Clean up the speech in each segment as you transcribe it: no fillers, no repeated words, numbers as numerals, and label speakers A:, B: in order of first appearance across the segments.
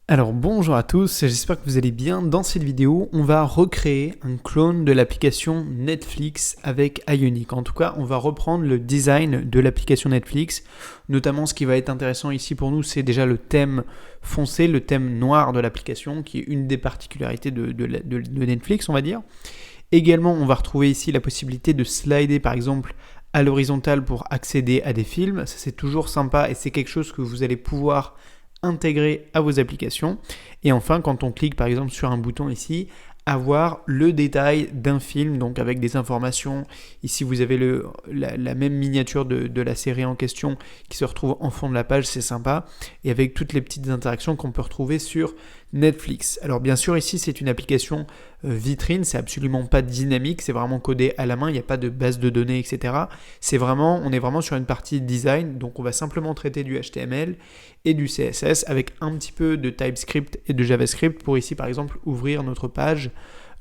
A: Alors bonjour à tous, j'espère que vous allez bien. Dans cette vidéo, on va recréer un clone de l'application Netflix avec Ionic. En tout cas, on va reprendre le design de l'application Netflix. Notamment, ce qui va être intéressant ici pour nous, c'est déjà le thème foncé, le thème noir de l'application, qui est une des particularités de Netflix, on va dire. Également, on va retrouver ici la possibilité de slider par exemple à l'horizontale pour accéder à des films. Ça, c'est toujours sympa et c'est quelque chose que vous allez pouvoir intégrer à vos applications. Et enfin, quand on clique par exemple sur un bouton ici, avoir le détail d'un film, donc avec des informations. Ici, vous avez la même miniature de la série en question qui se retrouve en fond de la page, c'est sympa, et avec toutes les petites interactions qu'on peut retrouver sur Netflix. Alors bien sûr, ici, c'est une application vitrine, c'est absolument pas dynamique, c'est vraiment codé à la main, il n'y a pas de base de données, etc. On est vraiment sur une partie design, donc on va simplement traiter du HTML et du CSS avec un petit peu de TypeScript et de JavaScript pour ici, par exemple, ouvrir notre page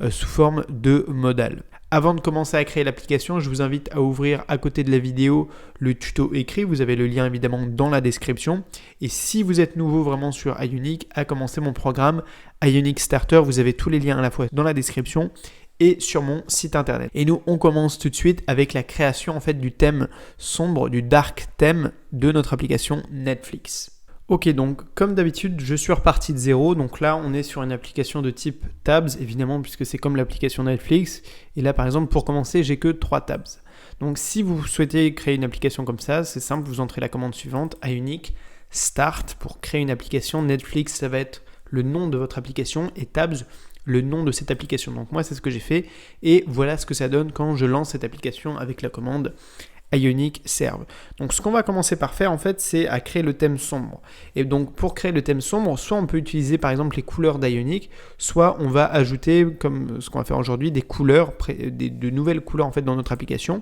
A: sous forme de modal. Avant de commencer à créer l'application, je vous invite à ouvrir à côté de la vidéo le tuto écrit. Vous avez le lien évidemment dans la description. Et si vous êtes nouveau vraiment sur Ionic, à commencer mon programme Ionic Starter, vous avez tous les liens à la fois dans la description et sur mon site internet. Et nous, on commence tout de suite avec la création en fait du thème sombre, du dark theme de notre application Netflix. Ok, donc comme d'habitude, je suis reparti de zéro. Donc là, on est sur une application de type tabs, évidemment, puisque c'est comme l'application Netflix. Et là, par exemple, pour commencer, j'ai que 3 tabs. Donc si vous souhaitez créer une application comme ça, c'est simple, vous entrez la commande suivante, Ionic Start, pour créer une application. Netflix, ça va être le nom de votre application, et tabs, le nom de cette application. Donc moi, c'est ce que j'ai fait. Et voilà ce que ça donne quand je lance cette application avec la commande Ionic Serve. Donc ce qu'on va commencer par faire en fait, c'est à créer le thème sombre. Et donc pour créer le thème sombre, soit on peut utiliser par exemple les couleurs d'Ionic, soit on va ajouter, comme ce qu'on va faire aujourd'hui, des couleurs, de nouvelles couleurs en fait dans notre application,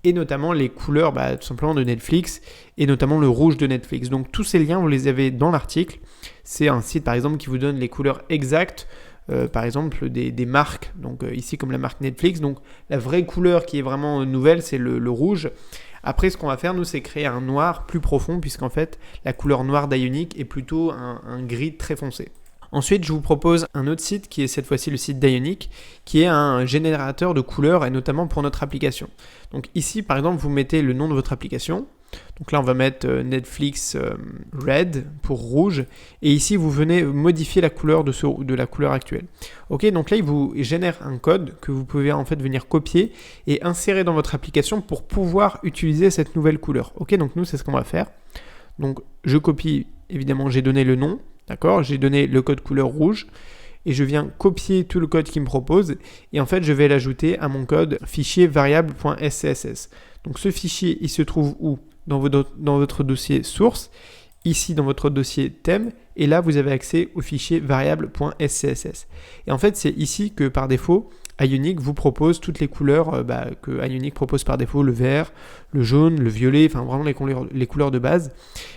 A: et notamment les couleurs tout simplement de Netflix, et notamment le rouge de Netflix. Donc tous ces liens, vous les avez dans l'article. C'est un site par exemple qui vous donne les couleurs exactes, par exemple des marques, donc ici comme la marque Netflix, donc la vraie couleur qui est vraiment nouvelle, c'est le rouge. Après, ce qu'on va faire, nous, c'est créer un noir plus profond, puisqu'en fait, la couleur noire d'Ionic est plutôt un gris très foncé. Ensuite, je vous propose un autre site qui est cette fois-ci le site d'Ionic, qui est un générateur de couleurs et notamment pour notre application. Donc ici, par exemple, vous mettez le nom de votre application. Donc là, on va mettre Netflix Red pour rouge. Et ici, vous venez modifier la couleur de la couleur actuelle. Ok, donc là, il vous génère un code que vous pouvez en fait venir copier et insérer dans votre application pour pouvoir utiliser cette nouvelle couleur. Ok, donc nous, c'est ce qu'on va faire. Donc je copie, évidemment, j'ai donné le nom. D'accord, j'ai donné le code couleur rouge et je viens copier tout le code qu'il me propose et en fait je vais l'ajouter à mon code fichier variable.scss. Donc ce fichier il se trouve où ? Dans votre dossier source, ici dans votre dossier thème, et là vous avez accès au fichier variable.scss. Et en fait c'est ici que par défaut Ionic vous propose toutes les couleurs que Ionic propose par défaut, le vert, le jaune, le violet, enfin vraiment les couleurs de base.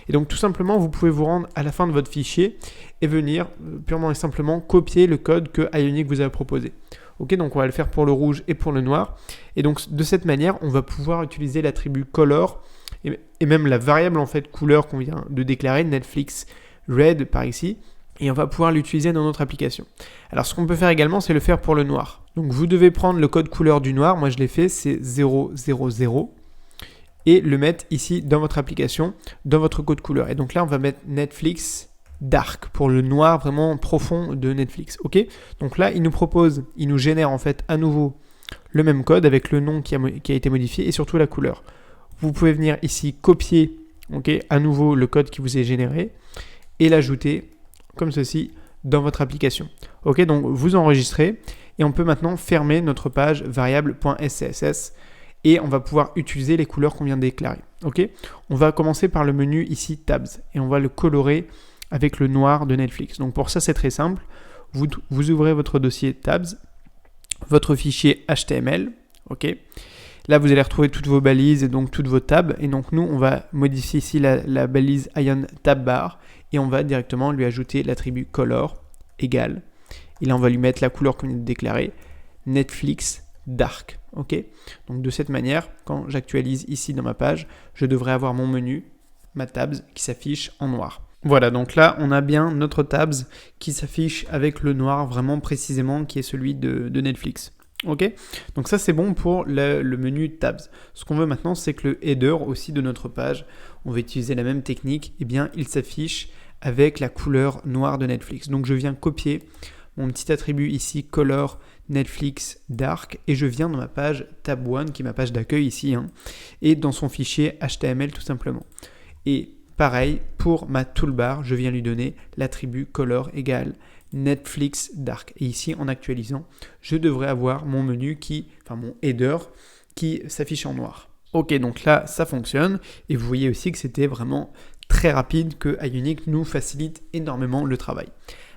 A: Et donc tout simplement, vous pouvez vous rendre à la fin de votre fichier et venir purement et simplement copier le code que Ionic vous a proposé. Ok, donc on va le faire pour le rouge et pour le noir. Et donc de cette manière, on va pouvoir utiliser l'attribut color et même la variable en fait couleur qu'on vient de déclarer, Netflix Red par ici. Et on va pouvoir l'utiliser dans notre application. Alors ce qu'on peut faire également, c'est le faire pour le noir. Donc vous devez prendre le code couleur du noir, moi je l'ai fait, c'est 000, et le mettre ici dans votre application, dans votre code couleur. Et donc là, on va mettre Netflix Dark pour le noir vraiment profond de Netflix. Ok, donc là, il nous génère en fait à nouveau le même code avec le nom qui a été modifié et surtout la couleur. Vous pouvez venir ici copier à nouveau le code qui vous est généré et l'ajouter comme ceci dans votre application. Ok, donc vous enregistrez et on peut maintenant fermer notre page variable.scss et on va pouvoir utiliser les couleurs qu'on vient de déclarer. Ok, on va commencer par le menu ici tabs et on va le colorer avec le noir de Netflix. Donc pour ça c'est très simple, vous ouvrez votre dossier tabs, votre fichier HTML, ok. Là, vous allez retrouver toutes vos balises et donc toutes vos tabs. Et donc, nous, on va modifier ici la balise Ion tab bar et on va directement lui ajouter l'attribut color égal. Et là, on va lui mettre la couleur qu'on vient de déclarer, Netflix Dark. Ok. Donc, de cette manière, quand j'actualise ici dans ma page, je devrais avoir mon menu, ma tabs, qui s'affiche en noir. Voilà, donc là, on a bien notre tabs qui s'affiche avec le noir vraiment précisément qui est celui de Netflix. Ok, donc ça c'est bon pour le menu tabs. Ce qu'on veut maintenant, c'est que le header aussi de notre page, on va utiliser la même technique, et bien il s'affiche avec la couleur noire de Netflix. Donc je viens copier mon petit attribut ici, color Netflix dark, et je viens dans ma page tab 1, qui est ma page d'accueil ici, et dans son fichier HTML tout simplement. Et pareil, pour ma toolbar, je viens lui donner l'attribut color égale Netflix Dark. Et ici, en actualisant, je devrais avoir mon menu mon header qui s'affiche en noir. Ok, donc là, ça fonctionne. Et vous voyez aussi que c'était vraiment très rapide, que Ionic nous facilite énormément le travail.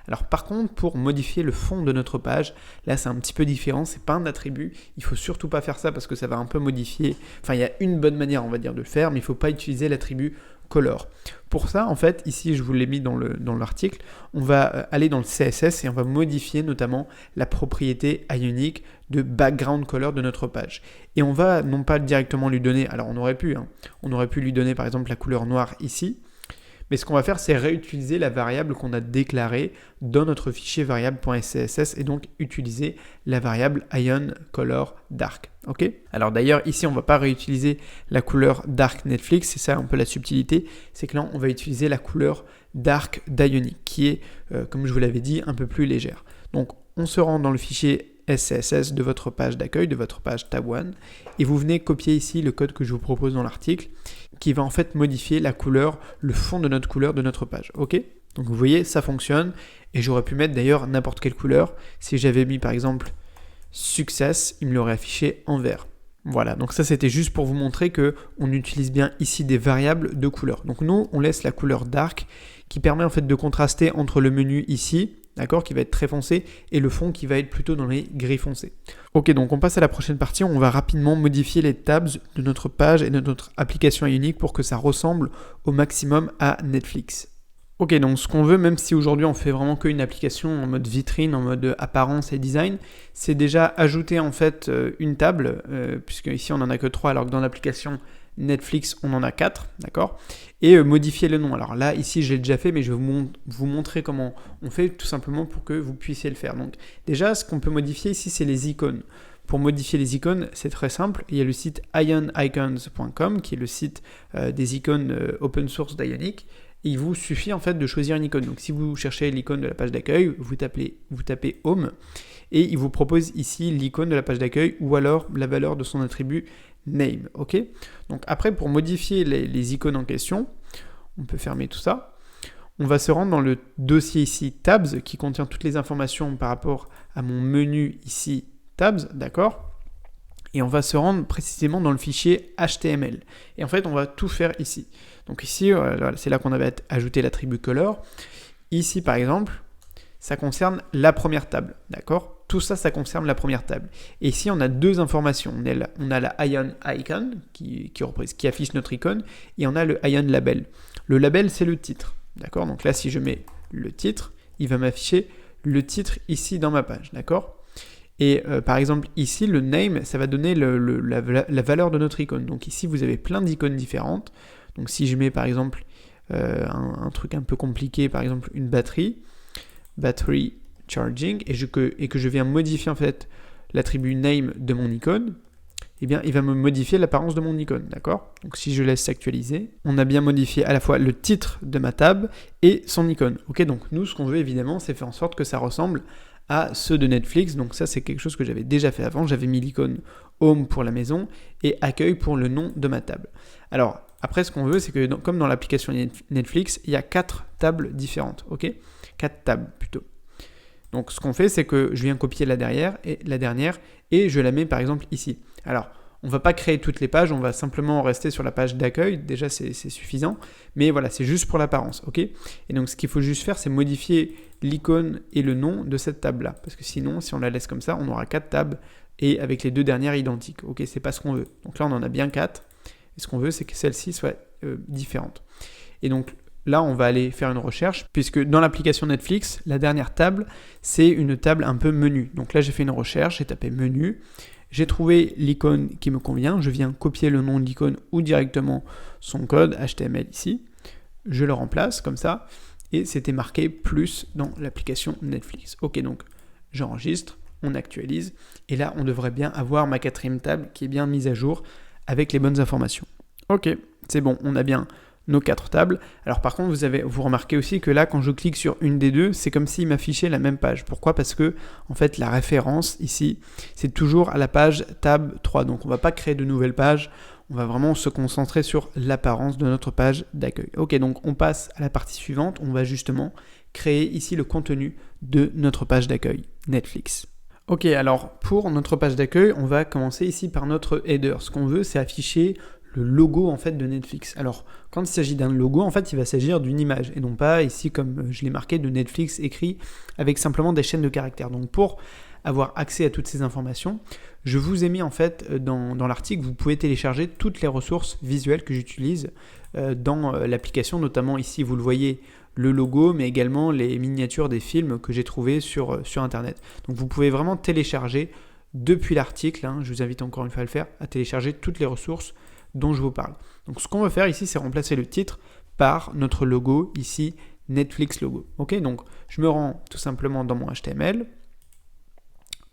A: Alors par contre, pour modifier le fond de notre page, là c'est un petit peu différent, c'est pas un attribut, il faut surtout pas faire ça parce que ça va un peu modifier, il y a une bonne manière on va dire de le faire, mais il faut pas utiliser l'attribut color. Pour ça, en fait, ici je vous l'ai mis dans l'article, on va aller dans le CSS et on va modifier notamment la propriété Ionic de background color de notre page. Et on va non pas directement lui donner, alors on aurait pu lui donner par exemple la couleur noire ici, mais ce qu'on va faire, c'est réutiliser la variable qu'on a déclarée dans notre fichier variable.css et donc utiliser la variable IonColorDark. Ok ? Alors d'ailleurs, ici, on ne va pas réutiliser la couleur Dark Netflix, c'est ça un peu la subtilité, c'est que là, on va utiliser la couleur Dark d'Ionic, qui est, comme je vous l'avais dit, un peu plus légère. Donc, on se rend dans le fichier SCSS de votre page d'accueil, de votre page tab 1, et vous venez copier ici le code que je vous propose dans l'article, qui va en fait modifier la couleur, le fond de notre couleur de notre page. Ok ? Donc vous voyez, ça fonctionne, et j'aurais pu mettre d'ailleurs n'importe quelle couleur. Si j'avais mis par exemple Success, il me l'aurait affiché en vert. Voilà, donc ça c'était juste pour vous montrer que on utilise bien ici des variables de couleur. Donc nous, on laisse la couleur dark qui permet en fait de contraster entre le menu ici, d'accord, qui va être très foncé, et le fond qui va être plutôt dans les gris foncés. Ok, donc on passe à la prochaine partie, on va rapidement modifier les tabs de notre page et de notre application Ionic pour que ça ressemble au maximum à Netflix. Ok, donc ce qu'on veut, même si aujourd'hui on fait vraiment qu'une application en mode vitrine, en mode apparence et design, c'est déjà ajouter en fait une table, puisque ici on n'en a que 3, alors que dans l'application Netflix on en a 4, d'accord, et modifier le nom. Alors là, ici j'ai déjà fait, mais je vais vous montrer comment on fait, tout simplement pour que vous puissiez le faire. Donc déjà, ce qu'on peut modifier ici, c'est les icônes. Pour modifier les icônes, c'est très simple. Il y a le site ionicons.com, qui est le site des icônes open source d'Ionic. Et il vous suffit en fait de choisir une icône. Donc si vous cherchez l'icône de la page d'accueil, vous tapez Home, et il vous propose ici l'icône de la page d'accueil ou alors la valeur de son attribut Name. Ok ? Donc après, pour modifier les icônes en question, on peut fermer tout ça. On va se rendre dans le dossier ici Tabs qui contient toutes les informations par rapport à mon menu ici Tabs, d'accord ? Et on va se rendre précisément dans le fichier HTML. Et en fait, on va tout faire ici. Donc ici, c'est là qu'on avait ajouté l'attribut color. Ici, par exemple, ça concerne la première table, d'accord ? Tout ça, ça concerne la première table. Et ici, on a deux informations. On a la Ion Icon, qui affiche notre icône, et on a le Ion Label. Le label, c'est le titre, d'accord ? Donc là, si je mets le titre, il va m'afficher le titre ici dans ma page, d'accord ? Et par exemple, ici, le name, ça va donner la valeur de notre icône. Donc ici, vous avez plein d'icônes différentes. Donc si je mets par exemple un truc un peu compliqué, par exemple une battery charging, et que je viens modifier en fait l'attribut name de mon icône, eh bien il va me modifier l'apparence de mon icône, d'accord ? Donc si je laisse s'actualiser, on a bien modifié à la fois le titre de ma table et son icône. Ok, donc nous, ce qu'on veut évidemment, c'est faire en sorte que ça ressemble à ceux de Netflix. Donc ça, c'est quelque chose que j'avais déjà fait avant. J'avais mis l'icône Home pour la maison et Accueil pour le nom de ma table. Alors, après, ce qu'on veut, c'est que comme dans l'application Netflix, il y a 4 tables différentes, ok ? 4 tables plutôt. Donc ce qu'on fait, c'est que je viens copier la dernière et je la mets par exemple ici. Alors, on ne va pas créer toutes les pages, on va simplement rester sur la page d'accueil, déjà c'est suffisant, mais voilà, c'est juste pour l'apparence, ok ? Et donc ce qu'il faut juste faire, c'est modifier l'icône et le nom de cette table-là, parce que sinon, si on la laisse comme ça, on aura 4 tables, et avec les deux dernières identiques, ok ? C'est pas ce qu'on veut. Donc là, on en a bien 4, et ce qu'on veut, c'est que celle-ci soit différente. Et donc là, on va aller faire une recherche, puisque dans l'application Netflix, la dernière table, c'est une table un peu menu. Donc là, j'ai fait une recherche, j'ai tapé menu, j'ai trouvé l'icône qui me convient, je viens copier le nom de l'icône ou directement son code HTML ici, je le remplace comme ça, et c'était marqué plus dans l'application Netflix. Ok, donc j'enregistre, on actualise, et là on devrait bien avoir ma 4e table qui est bien mise à jour avec les bonnes informations. Ok, c'est bon, on a bien nos 4 tables. Alors par contre, vous remarquez aussi que là, quand je clique sur une des deux, c'est comme s'il m'affichait la même page. Pourquoi ? Parce que en fait, la référence ici, c'est toujours à la page tab 3. Donc on ne va pas créer de nouvelles pages, on va vraiment se concentrer sur l'apparence de notre page d'accueil. Ok, donc on passe à la partie suivante, on va justement créer ici le contenu de notre page d'accueil Netflix. Ok, alors pour notre page d'accueil, on va commencer ici par notre header. Ce qu'on veut, c'est afficher le logo en fait de Netflix. Alors quand il s'agit d'un logo, en fait il va s'agir d'une image et non pas ici comme je l'ai marqué de Netflix écrit avec simplement des chaînes de caractères. Donc pour avoir accès à toutes ces informations, je vous ai mis en fait dans l'article, vous pouvez télécharger toutes les ressources visuelles que j'utilise dans l'application, notamment ici vous le voyez le logo, mais également les miniatures des films que j'ai trouvés sur internet. Donc vous pouvez vraiment télécharger depuis l'article, je vous invite encore une fois à le faire, à télécharger toutes les ressources dont je vous parle. Donc ce qu'on va faire ici, c'est remplacer le titre par notre logo, ici Netflix logo. Ok, donc je me rends tout simplement dans mon HTML,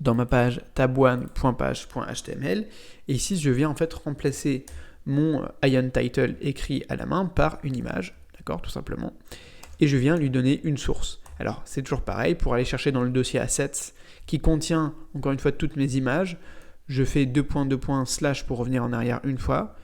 A: dans ma page tab1.page.html, et ici je viens en fait remplacer mon Ion Title écrit à la main par une image, d'accord, tout simplement, et je viens lui donner une source. Alors c'est toujours pareil, pour aller chercher dans le dossier Assets qui contient encore une fois toutes mes images, je fais 2.2./ pour revenir en arrière une fois.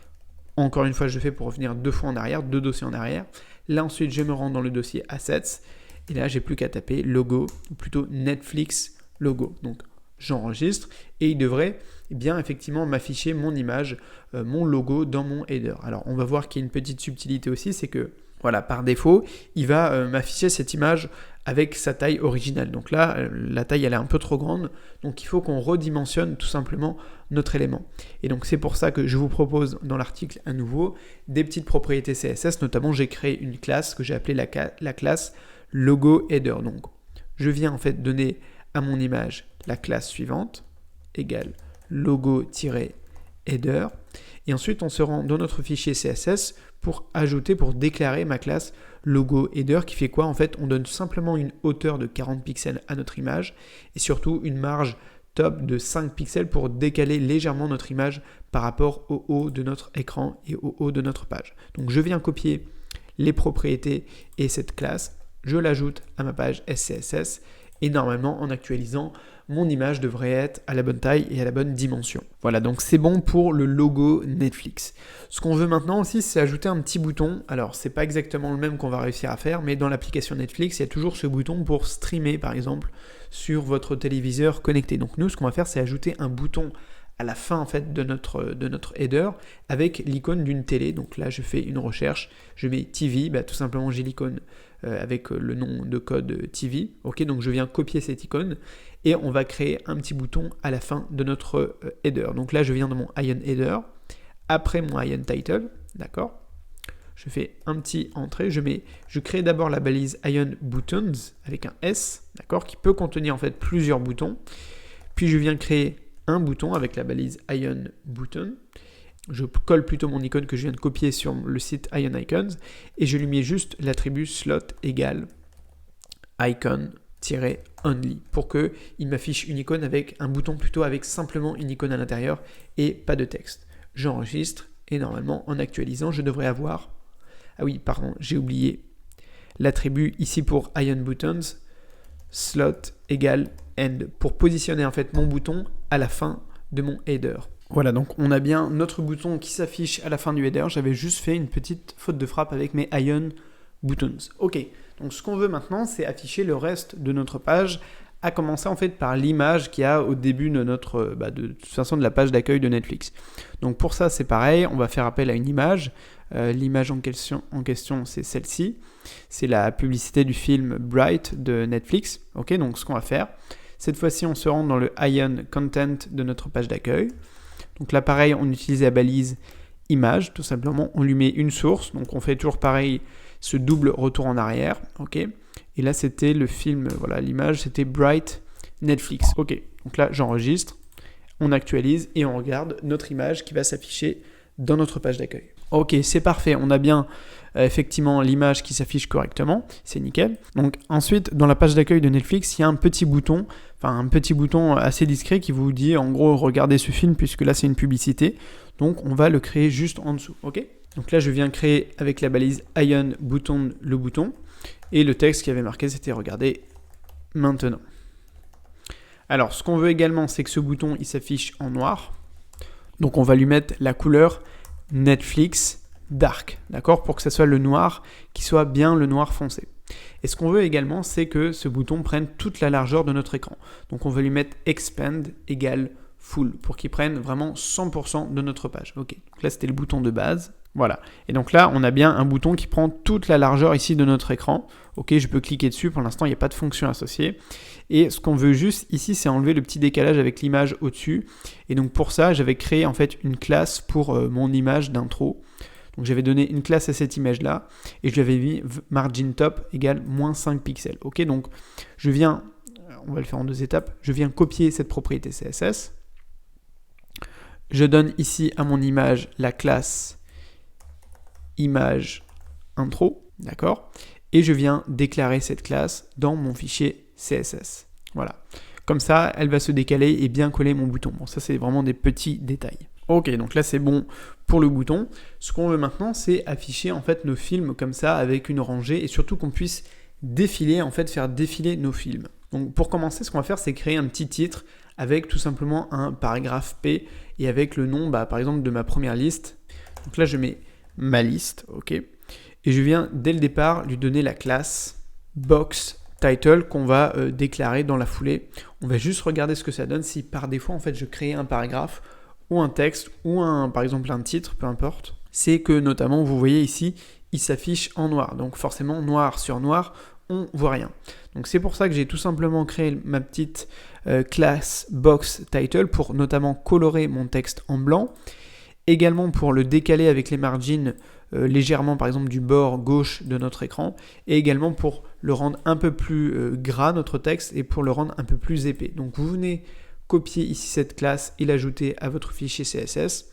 A: Encore une fois, je fais pour revenir 2 fois en arrière, 2 dossiers en arrière. Là, ensuite, je me rends dans le dossier Assets. Et là, j'ai plus qu'à taper logo, ou plutôt Netflix logo. Donc, j'enregistre et il devrait bien effectivement m'afficher mon image, mon logo dans mon header. Alors, on va voir qu'il y a une petite subtilité aussi, c'est que voilà, par défaut, il va m'afficher cette image avec sa taille originale. Donc là, la taille, elle est un peu trop grande. Donc il faut qu'on redimensionne tout simplement notre élément. Et donc c'est pour ça que je vous propose dans l'article à nouveau des petites propriétés CSS. Notamment, j'ai créé une classe que j'ai appelée la classe logo header. Donc je viens en fait donner à mon image la classe suivante, égale logo-header. Et ensuite, on se rend dans notre fichier CSS pour déclarer ma classe logo header qui fait quoi ? En fait, on donne simplement une hauteur de 40 pixels à notre image et surtout une marge top de 5 pixels pour décaler légèrement notre image par rapport au haut de notre écran et au haut de notre page. Donc, je viens copier les propriétés et cette classe, je l'ajoute à ma page SCSS et normalement, en actualisant, mon image devrait être à la bonne taille et à la bonne dimension. Voilà, donc c'est bon pour le logo Netflix. Ce qu'on veut maintenant aussi, c'est ajouter un petit bouton. Alors, c'est pas exactement le même qu'on va réussir à faire, mais dans l'application Netflix, il y a toujours ce bouton pour streamer, par exemple, sur votre téléviseur connecté. Donc nous, ce qu'on va faire, c'est ajouter un bouton à la fin en fait de notre header avec l'icône d'une télé. Donc là, je fais une recherche, je mets TV, tout simplement j'ai l'icône avec le nom de code TV. Ok, donc je viens copier cette icône et on va créer un petit bouton à la fin de notre header. Donc là, je viens dans mon Ion Header, après mon Ion Title, d'accord. Je fais un petit entrée, je crée d'abord la balise Ion Buttons avec un S, d'accord, qui peut contenir en fait plusieurs boutons. Puis je viens créer un bouton avec la balise Ion Button. Je colle plutôt mon icône que je viens de copier sur le site Ion Icons et je lui mets juste l'attribut slot égale icon-only pour qu'il m'affiche une icône avec un bouton plutôt avec simplement une icône à l'intérieur et pas de texte. J'enregistre et normalement en actualisant je devrais avoir, ah oui pardon j'ai oublié l'attribut ici pour Ion Buttons slot égale end pour positionner en fait mon bouton à la fin de mon header. Voilà, donc on a bien notre bouton qui s'affiche à la fin du header. J'avais juste fait une petite faute de frappe avec mes Ion Buttons. Ok, donc ce qu'on veut maintenant, c'est afficher le reste de notre page, à commencer en fait par l'image qu'il y a au début de notre, de toute façon de la page d'accueil de Netflix. Donc pour ça, c'est pareil, on va faire appel à une image. L'image en question, c'est celle-ci. C'est la publicité du film Bright de Netflix. Ok, donc ce qu'on va faire, cette fois-ci, on se rend dans le Ion Content de notre page d'accueil. Donc là, pareil, on utilise la balise image, tout simplement. On lui met une source. Donc on fait toujours pareil, ce double retour en arrière. Ok. Et là, c'était le film, voilà, l'image, c'était Bright Netflix. Ok. Donc là, j'enregistre, on actualise et on regarde notre image qui va s'afficher dans notre page d'accueil. Ok, c'est parfait. On a bien effectivement l'image qui s'affiche correctement, c'est nickel. Donc ensuite, dans la page d'accueil de Netflix, il y a un petit bouton assez discret qui vous dit en gros regardez ce film puisque là c'est une publicité. Donc on va le créer juste en dessous, ok? Donc là je viens créer avec la balise Ion button le bouton et le texte qui avait marqué c'était regardez maintenant. Alors ce qu'on veut également c'est que ce bouton il s'affiche en noir. Donc on va lui mettre la couleur Netflix Dark, d'accord, pour que ce soit le noir qui soit bien le noir foncé. Et ce qu'on veut également, c'est que ce bouton prenne toute la largeur de notre écran. Donc on va lui mettre Expand égale Full pour qu'il prenne vraiment 100% de notre page. Ok, donc là c'était le bouton de base. Voilà. Et donc là, on a bien un bouton qui prend toute la largeur ici de notre écran. Ok, je peux cliquer dessus. Pour l'instant, il n'y a pas de fonction associée. Et ce qu'on veut juste ici, c'est enlever le petit décalage avec l'image au-dessus. Et donc pour ça, j'avais créé en fait une classe pour mon image d'intro. Donc j'avais donné une classe à cette image-là. Et je lui avais mis margin top égale moins 5 pixels. Ok, donc je viens, on va le faire en 2 étapes. Je viens copier cette propriété CSS. Je donne ici à mon image la classe image intro, d'accord, et je viens déclarer cette classe dans mon fichier CSS. Voilà, comme ça elle va se décaler et bien coller mon bouton. Bon, ça c'est vraiment des petits détails. Ok, donc là c'est bon pour le bouton. Ce qu'on veut maintenant c'est afficher en fait nos films comme ça avec une rangée et surtout qu'on puisse défiler, en fait faire défiler nos films. Donc pour commencer, ce qu'on va faire c'est créer un petit titre avec tout simplement un paragraphe P et avec le nom par exemple de ma première liste. Donc là je mets ma liste, ok, et je viens dès le départ lui donner la classe box title qu'on va déclarer dans la foulée. On va juste regarder ce que ça donne si par défaut en fait je crée un paragraphe ou un texte ou par exemple un titre, peu importe. C'est que notamment vous voyez ici il s'affiche en noir, donc forcément noir sur noir on voit rien. Donc c'est pour ça que j'ai tout simplement créé ma petite classe box title pour notamment colorer mon texte en blanc. Également pour le décaler avec les margins légèrement par exemple du bord gauche de notre écran et également pour le rendre un peu plus gras notre texte et pour le rendre un peu plus épais. Donc vous venez copier ici cette classe et l'ajouter à votre fichier CSS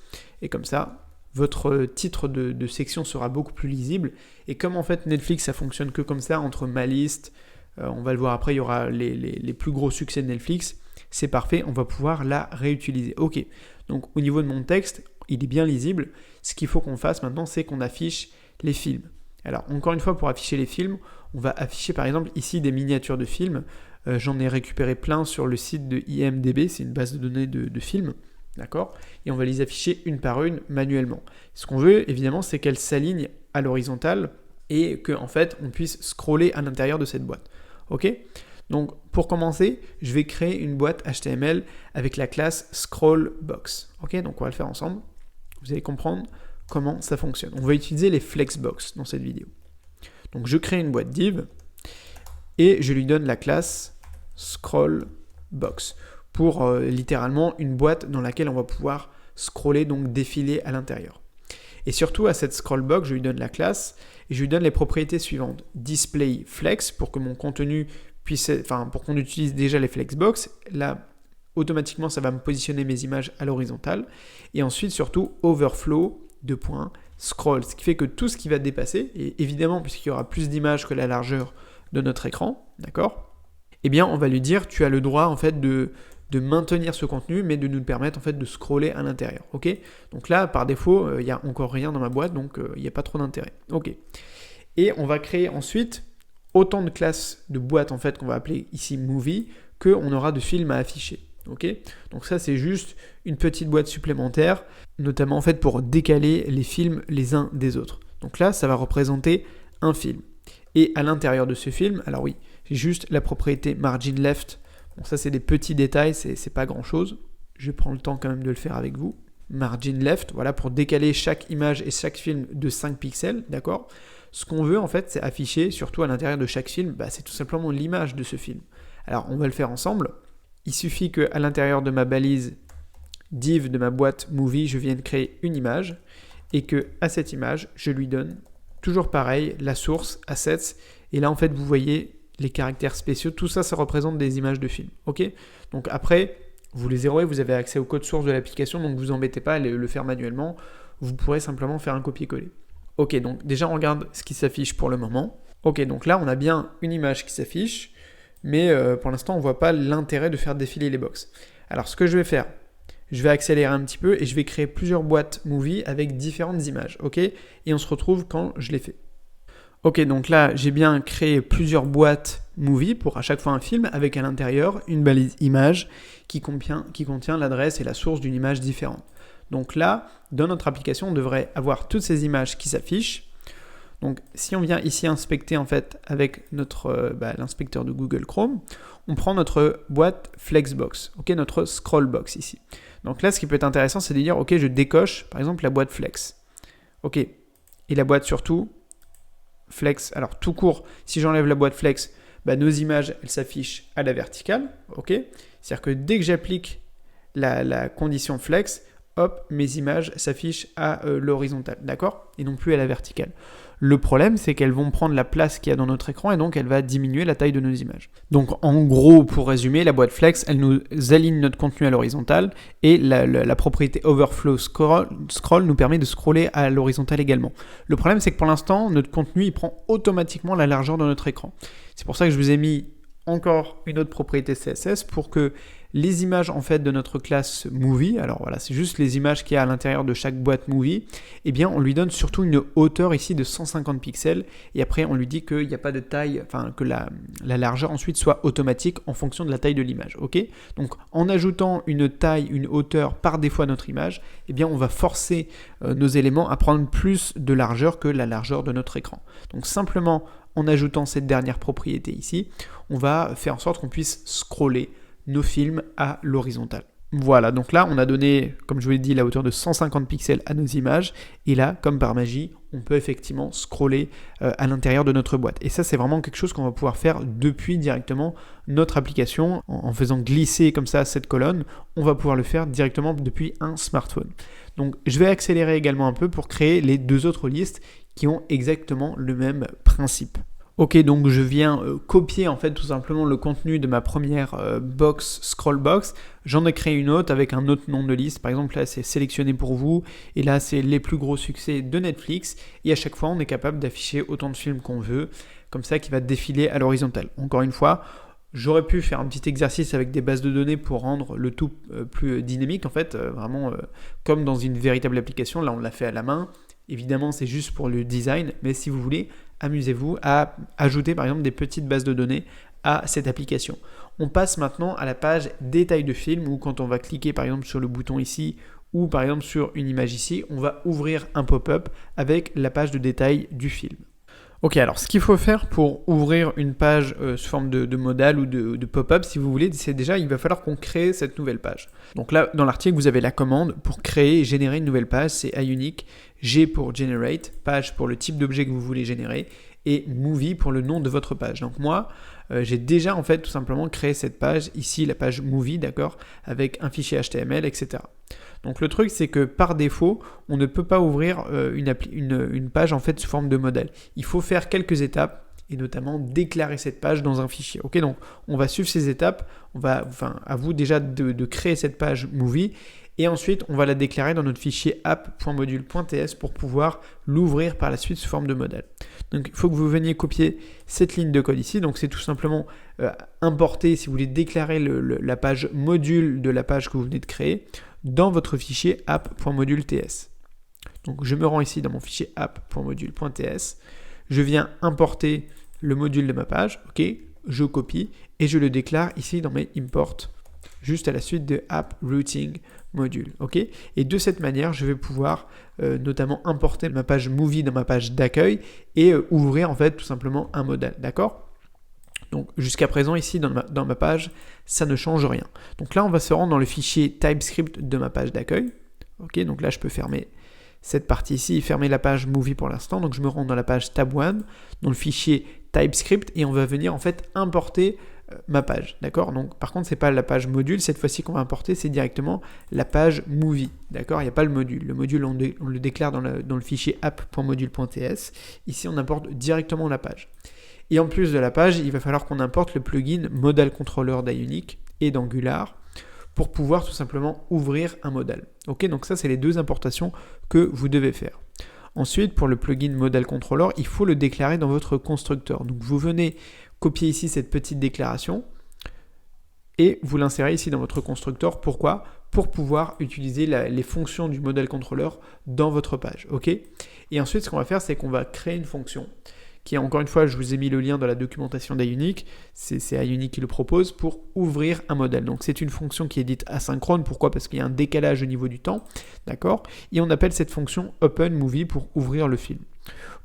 A: et comme ça votre titre de section sera beaucoup plus lisible et comme en fait Netflix ça fonctionne que comme ça entre ma liste, on va le voir après il y aura les plus gros succès de Netflix, c'est parfait, on va pouvoir la réutiliser. Ok, donc au niveau de mon texte il est bien lisible. Ce qu'il faut qu'on fasse maintenant, c'est qu'on affiche les films. Alors, encore une fois, pour afficher les films, on va afficher par exemple ici des miniatures de films. J'en ai récupéré plein sur le site de IMDb, c'est une base de données de films, d'accord? Et on va les afficher une par une manuellement. Ce qu'on veut, évidemment, c'est qu'elles s'alignent à l'horizontale et qu'en fait, on puisse scroller à l'intérieur de cette boîte. Ok? Donc, pour commencer, je vais créer une boîte HTML avec la classe scrollbox. Ok? Donc, on va le faire ensemble. Vous allez comprendre comment ça fonctionne. On va utiliser les flexbox dans cette vidéo. Donc je crée une boîte div et je lui donne la classe scrollbox pour littéralement une boîte dans laquelle on va pouvoir scroller, donc défiler à l'intérieur. Et surtout à cette scrollbox, je lui donne la classe et je lui donne les propriétés suivantes. Display flex pour que mon contenu puisse, pour qu'on utilise déjà les flexbox. Là, automatiquement, ça va me positionner mes images à l'horizontale. Et ensuite, surtout, overflow, scroll. Ce qui fait que tout ce qui va dépasser, et évidemment, puisqu'il y aura plus d'images que la largeur de notre écran, d'accord, eh bien, on va lui dire, tu as le droit, en fait, de maintenir ce contenu, mais de nous permettre, en fait, de scroller à l'intérieur, ok? Donc là, par défaut, il n'y a encore rien dans ma boîte, donc il n'y a pas trop d'intérêt, ok? Et on va créer ensuite autant de classes de boîtes, en fait, qu'on va appeler ici movie, qu'on aura de films à afficher. Okay, donc ça c'est juste une petite boîte supplémentaire, notamment en fait pour décaler les films les uns des autres. Donc là ça va représenter un film. Et à l'intérieur de ce film, alors oui, j'ai juste la propriété margin left. Bon ça c'est des petits détails, c'est pas grand chose. Je prends le temps quand même de le faire avec vous. Margin left, voilà, pour décaler chaque image et chaque film de 5 pixels, d'accord. Ce qu'on veut en fait c'est afficher, surtout à l'intérieur de chaque film, c'est tout simplement l'image de ce film. Alors on va le faire ensemble. Il suffit qu'à l'intérieur de ma balise div de ma boîte movie, je vienne créer une image et que à cette image, je lui donne toujours pareil, la source, assets. Et là, en fait, vous voyez les caractères spéciaux. Tout ça, ça représente des images de films. Ok ? Donc après, vous les zéroez, vous avez accès au code source de l'application, donc vous embêtez pas à le faire manuellement. Vous pourrez simplement faire un copier-coller. Ok, donc déjà on regarde ce qui s'affiche pour le moment. Ok, donc là on a bien une image qui s'affiche, mais pour l'instant on ne voit pas l'intérêt de faire défiler les box. Alors ce que je vais faire, je vais accélérer un petit peu et je vais créer plusieurs boîtes movie avec différentes images, ok? Et on se retrouve quand je l'ai fait. Ok, donc là j'ai bien créé plusieurs boîtes movie pour à chaque fois un film avec à l'intérieur une balise image qui contient l'adresse et la source d'une image différente. Donc là, dans notre application, on devrait avoir toutes ces images qui s'affichent. Donc si on vient ici inspecter en fait avec l'inspecteur de Google Chrome, on prend notre boîte Flexbox, ok, notre scrollbox ici. Donc là, ce qui peut être intéressant, c'est de dire, ok, je décoche par exemple la boîte Flex. Ok, et la boîte surtout, Flex, alors tout court, si j'enlève la boîte Flex, nos images, elles s'affichent à la verticale, ok. C'est-à-dire que dès que j'applique la condition Flex, hop, mes images s'affichent à l'horizontale, d'accord? Et non plus à la verticale. Le problème, c'est qu'elles vont prendre la place qu'il y a dans notre écran et donc elle va diminuer la taille de nos images. Donc en gros, pour résumer, la boîte Flex, elle nous aligne notre contenu à l'horizontale et la propriété Overflow Scroll nous permet de scroller à l'horizontale également. Le problème, c'est que pour l'instant, notre contenu, il prend automatiquement la largeur de notre écran. C'est pour ça que je vous ai mis encore une autre propriété CSS pour que les images en fait de notre classe movie, alors voilà, c'est juste les images qu'il y a à l'intérieur de chaque boîte movie, eh bien on lui donne surtout une hauteur ici de 150 pixels et après on lui dit qu'il n'y a pas de taille, enfin que la largeur ensuite soit automatique en fonction de la taille de l'image, ok? Donc en ajoutant une taille, une hauteur par défaut à notre image, eh bien on va forcer nos éléments à prendre plus de largeur que la largeur de notre écran. Donc simplement en ajoutant cette dernière propriété ici, on va faire en sorte qu'on puisse scroller nos films à l'horizontale. Voilà, donc là, on a donné, comme je vous l'ai dit, la hauteur de 150 pixels à nos images. Et là, comme par magie, on peut effectivement scroller à l'intérieur de notre boîte. Et ça, c'est vraiment quelque chose qu'on va pouvoir faire depuis directement notre application. En faisant glisser comme ça cette colonne, on va pouvoir le faire directement depuis un smartphone. Donc, je vais accélérer également un peu pour créer les deux autres listes qui ont exactement le même principe. Ok, donc je viens copier en fait tout simplement le contenu de ma première scrollbox. J'en ai créé une autre avec un autre nom de liste. Par exemple, là, c'est sélectionné pour vous. Et là, c'est les plus gros succès de Netflix. Et à chaque fois, on est capable d'afficher autant de films qu'on veut, comme ça, qui va défiler à l'horizontale. Encore une fois, j'aurais pu faire un petit exercice avec des bases de données pour rendre le tout plus dynamique, en fait, vraiment comme dans une véritable application. Là, on l'a fait à la main. Évidemment, c'est juste pour le design, mais si vous voulez, amusez-vous à ajouter par exemple des petites bases de données à cette application. On passe maintenant à la page détail de film où quand on va cliquer par exemple sur le bouton ici ou par exemple sur une image ici, on va ouvrir un pop-up avec la page de détail du film. Ok, alors ce qu'il faut faire pour ouvrir une page sous forme de modal ou de pop-up, si vous voulez, c'est déjà, il va falloir qu'on crée cette nouvelle page. Donc là, dans l'article, vous avez la commande pour créer et générer une nouvelle page, c'est iUnique, G pour generate, page pour le type d'objet que vous voulez générer, et movie pour le nom de votre page. Donc moi, j'ai déjà en fait tout simplement créé cette page, ici la page movie, d'accord, avec un fichier HTML, etc. Donc le truc, c'est que par défaut, on ne peut pas ouvrir une page en fait sous forme de modèle. Il faut faire quelques étapes et notamment déclarer cette page dans un fichier. Ok, donc on va suivre ces étapes. À vous déjà de créer cette page movie et ensuite on va la déclarer dans notre fichier app.module.ts pour pouvoir l'ouvrir par la suite sous forme de modèle. Donc il faut que vous veniez copier cette ligne de code ici. Donc c'est tout simplement importer, si vous voulez déclarer la page module de la page que vous venez de créer dans votre fichier app.module.ts. Donc je me rends ici dans mon fichier app.module.ts, je viens importer le module de ma page, ok, je copie et je le déclare ici dans mes imports, juste à la suite de app routing module, ok. Et de cette manière, je vais pouvoir notamment importer ma page movie dans ma page d'accueil et ouvrir en fait tout simplement un modèle, d'accord. Donc jusqu'à présent ici dans ma page, ça ne change rien. Donc là on va se rendre dans le fichier TypeScript de ma page d'accueil. Ok, donc là je peux fermer cette partie ici et fermer la page movie pour l'instant. Donc je me rends dans la page tab1, dans le fichier TypeScript et on va venir en fait importer ma page. D'accord. Donc par contre c'est pas la page module cette fois-ci qu'on va importer, c'est directement la page movie. D'accord, il n'y a pas le module. Le module on le déclare dans le fichier app.module.ts. Ici on importe directement la page. Et en plus de la page, il va falloir qu'on importe le plugin Modal Controller d'Ionic et d'Angular pour pouvoir tout simplement ouvrir un modal. Ok, donc ça, c'est les deux importations que vous devez faire. Ensuite, pour le plugin Model Controller, il faut le déclarer dans votre constructeur. Donc vous venez copier ici cette petite déclaration et vous l'insérez ici dans votre constructeur. Pourquoi ? Pour pouvoir utiliser les fonctions du Model Controller dans votre page. Ok ? Et ensuite, ce qu'on va faire, c'est qu'on va créer une fonction qui, encore une fois, je vous ai mis le lien dans la documentation d'Ionic, c'est Ionic qui le propose, pour ouvrir un modèle. Donc c'est une fonction qui est dite asynchrone. Pourquoi ? Parce qu'il y a un décalage au niveau du temps, d'accord ? Et on appelle cette fonction OpenMovie pour ouvrir le film.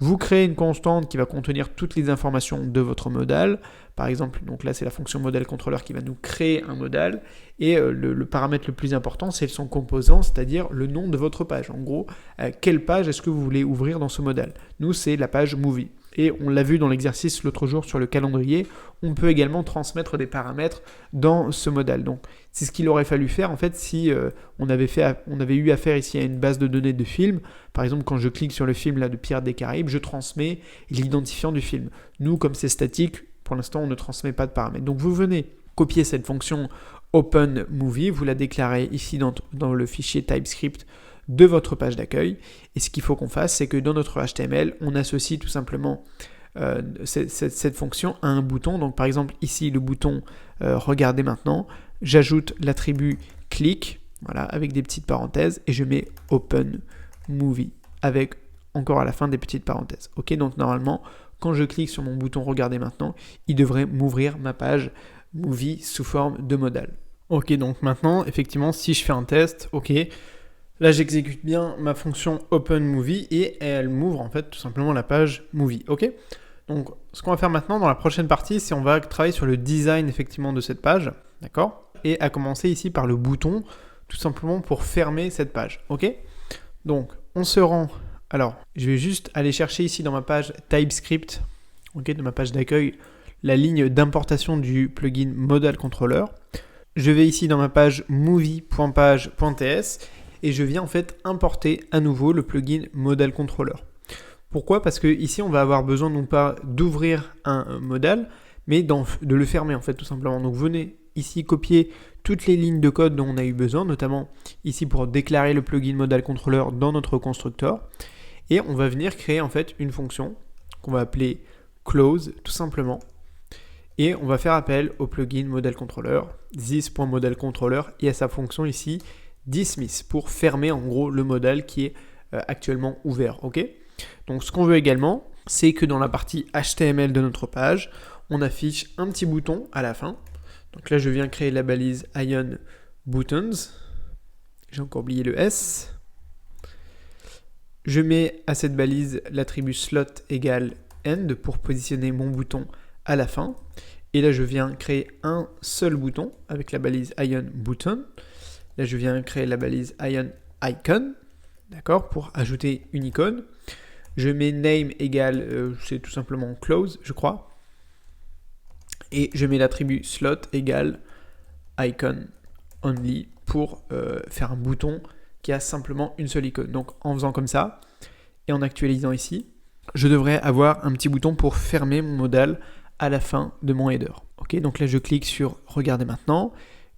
A: Vous créez une constante qui va contenir toutes les informations de votre modèle. Par exemple, donc là c'est la fonction modèle contrôleur qui va nous créer un modèle. Et le paramètre le plus important, c'est son composant, c'est-à-dire le nom de votre page. En gros, quelle page est-ce que vous voulez ouvrir dans ce modèle ? Nous, c'est la page Movie. Et on l'a vu dans l'exercice l'autre jour sur le calendrier, on peut également transmettre des paramètres dans ce modèle. Donc c'est ce qu'il aurait fallu faire en fait si on avait eu affaire ici à une base de données de films. Par exemple, quand je clique sur le film là, de Pirates des Caraïbes, je transmets l'identifiant du film. Nous, comme c'est statique, pour l'instant on ne transmet pas de paramètres. Donc vous venez copier cette fonction OpenMovie, vous la déclarez ici dans le fichier TypeScript de votre page d'accueil. Et ce qu'il faut qu'on fasse, c'est que dans notre HTML, on associe tout simplement cette fonction à un bouton. Donc par exemple ici le bouton regardez maintenant, j'ajoute l'attribut click, voilà, avec des petites parenthèses, et je mets OpenMovie avec encore à la fin des petites parenthèses. Ok, donc normalement quand je clique sur mon bouton regardez maintenant, il devrait m'ouvrir ma page Movie sous forme de modèle. Ok, donc maintenant effectivement si je fais un test, ok, là, j'exécute bien ma fonction OpenMovie et elle m'ouvre en fait tout simplement la page Movie. Ok ? Donc, ce qu'on va faire maintenant dans la prochaine partie, c'est on va travailler sur le design effectivement de cette page, d'accord ? Et à commencer ici par le bouton, tout simplement pour fermer cette page. Ok ? Donc, on se rend. Alors, je vais juste aller chercher ici dans ma page TypeScript, ok, de ma page d'accueil, la ligne d'importation du plugin Model Controller. Je vais ici dans ma page movie.page.ts. Et je viens en fait importer à nouveau le plugin Model Controller. Pourquoi ? Parce que ici on va avoir besoin non pas d'ouvrir un modèle, mais de le fermer en fait tout simplement. Donc venez ici copier toutes les lignes de code dont on a eu besoin, notamment ici pour déclarer le plugin Model Controller dans notre constructeur. Et on va venir créer en fait une fonction qu'on va appeler close tout simplement. Et on va faire appel au plugin Model Controller, this.modelcontroller, et à sa fonction ici dismiss pour fermer en gros le modèle qui est actuellement ouvert. Ok ? Donc ce qu'on veut également, c'est que dans la partie HTML de notre page, on affiche un petit bouton à la fin. Donc là je viens créer la balise Ion Buttons. J'ai encore oublié le S. Je mets à cette balise l'attribut slot égale end pour positionner mon bouton à la fin. Et là je viens créer un seul bouton avec la balise Ion Button. Là, je viens créer la balise Ion Icon, d'accord, pour ajouter une icône. Je mets name égale, c'est tout simplement close, je crois. Et je mets l'attribut slot égale icon only pour faire un bouton qui a simplement une seule icône. Donc, en faisant comme ça et en actualisant ici, je devrais avoir un petit bouton pour fermer mon modèle à la fin de mon header. Ok, donc là, je clique sur Regardez maintenant.